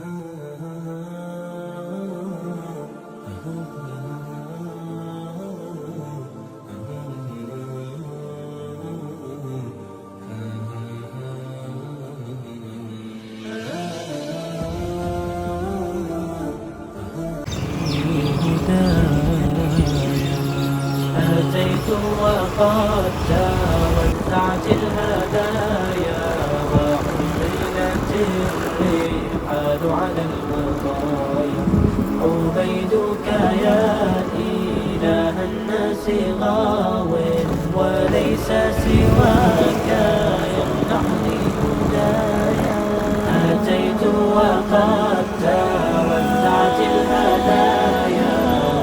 أتيت وقد توزعت الهدايا وحملت الرحال على المطايا عبيدك يا إله الناس غاو وليس سواك يمنحني هدايا أتيت وقد توزعت الهدايا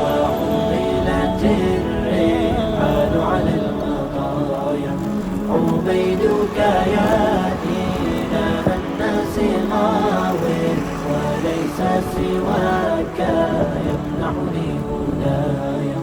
وحملت الرحال على المطايا عبيدك يا إله الناس غاو وليس سواك يمنحني هدايا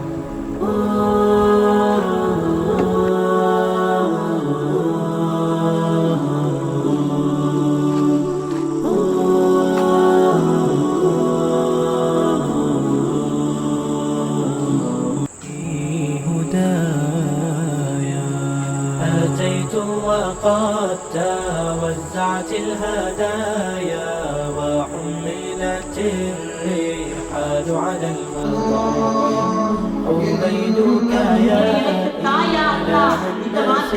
أتيت وقد توزعت الهدايا وحملت الرحال على المطايا عبيدك يا إله الناس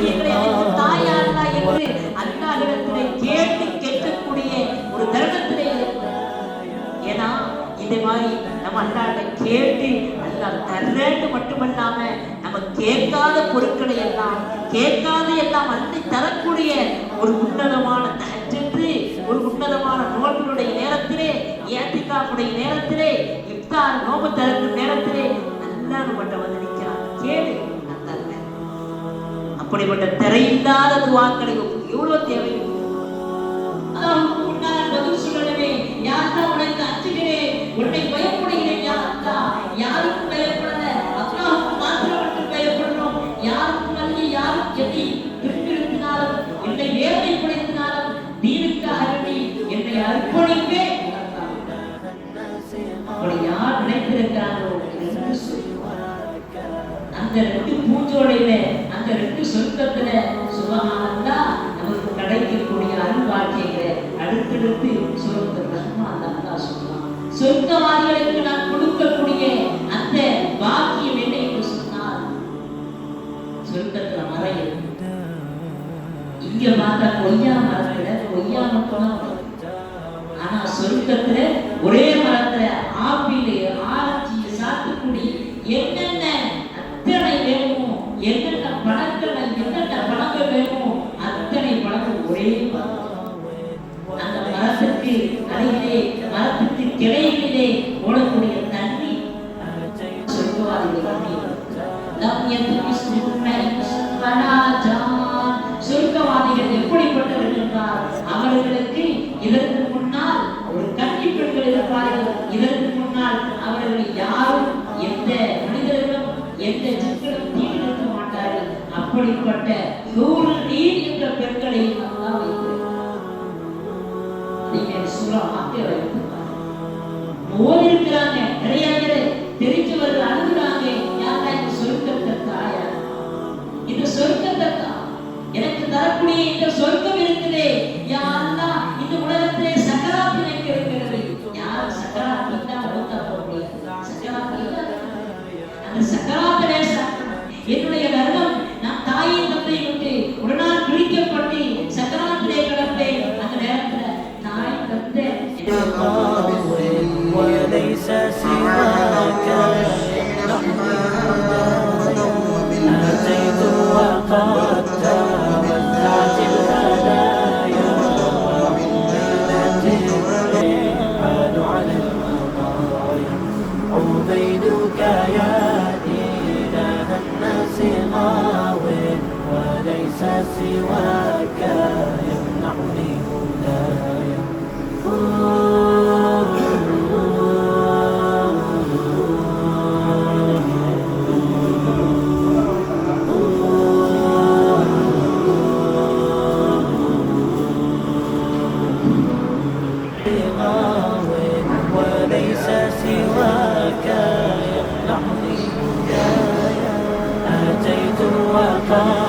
கேட்டு அல்லாஹ் தர்றேன்னு மட்டுமல்லாம நம்ம கேட்காத பொருட்களை எல்லாம் கேட்காத எல்லாம் அள்ளி தரக்கூடிய ஒரு உன்னதமான தஹஜ்ஜுது, ஒரு உன்னதமான நோன்பினுடைய நேரத்திலே, இஅ்திகாஃபுடைய நேரத்திலே, இஃப்தார் நோன்பு திறக்கும் நேரத்திலே அல்லாஹ் நம்மட்ட வந்து நிற்கிறான். கேளு, நான் தருவேன். அப்படிப்பட்ட திரையில்லாத துஆக்களை எவ்வளவு தேவை. அல்லாஹ்வுக்கு முன்னால் பதில் சொல்லணுமே. யா அல்லாஹ், உனக்கு அஞ்சுகிறேன், உன்னை பயப்படுகிறேன். யா அல்லாஹ், யாருக்கும் பயப்படல, அல்லாஹ்வுக்கு மாத்திரம் மட்டும் பயப்படணும். யாருக்கும் அல்லி, யாரும் எதி திருப்பினாலும், என்னை வேதனைப்படுத்தினாலும் தீனுக்காக வேண்டி என்னை அர்ப்பணிப்பேன். அப்படி யார் நினைத்திருக்கிறார்களோ அந்த ரெண்டு பூஞ்சோடையில, அந்த ரெண்டு சொர்க்கத்துல சுபஹானல்லாஹ் நமக்கு கிடைக்கக்கூடிய அருள்வாழ்க்கைகளை அடுத்தடுத்து சொர்க்க ரஹ்மான் அல்லாஹ் சொல்றான். சொர்க்கவாதிகளுக்கு நான் கொடுக்கக்கூடிய அந்த பாக்கியம் என்ன என்று சொன்னால், சொர்க்கத்துல மரம் இருக்கு. இங்க பார்த்தா கொய்யா மரத்துல கொய்யா மட்டும், ஆனா சொர்க்கத்துல ஒரே மரத்துல ஆப்பிள், ஆரஞ்சு, சாத்துக்குடி, என்னென்ன அத்தனை வேணுமோ, என்னென்ன பழங்கள், என்னென்ன பழங்கள் வேணுமோ அத்தனை பழங்கள் ஒரே மரம். அந்த மரத்துக்கு அருகிலே, மரத்துக்கு கிளையிலே ஓடக்கூடிய தண்ணி சொர்க்கவாதிகள் சொர்க்கவாதிகள் எப்படிப்பட்டவர்கள் என்றால், அவர்களுக்கு இதற்கு முன்னால் ஒரு கன்னி பெண்கள் இருப்பார்கள். இதற்கு முன்னால் அவர்கள் யாரும் எந்த மனிதர்களும் எந்த ஜின்களும் தீர்க்க மாட்டார்கள். அப்படிப்பட்ட ஹூருல் ஈன் என்ற பெண்களை அல்லாஹ் வைத்திருக்கிறார். நீங்க சூரா மாத்திர ஓதிருக்கிறாங்க. நிறைய பேர் தெரிஞ்சவர்கள் அழுகுறாங்க. யாரா இந்த சொர்க்கத்தை தாயா, இந்த சொர்க்கத்தை தான் எனக்கு தரக்கூடிய இந்த சொர்க்கம் இருக்குதே, யா அல்லாஹ், இந்த உலகத்திலே சக்கராத் எனக்கு இருக்கிறது. யார் சக்கராத் இல்லா மௌத்தா போக முடியாது. சக்கராத் இல்லா, அந்த சக்கராத்திலே என்னுடைய நரகம், நான் தாயை தந்தையை விட்டு ஒரு நாள் பிரிக்கப்பட்டு சக்கராத்திலே கிடப்பேன். அந்த நேரத்துல தாய் தந்தை وليس سواك أتيت وقد توزعت الهدايا وحملت الرحال على المطايا عبيدك يا إله الناس غاو وليس سواك يمنحني هدايا الخير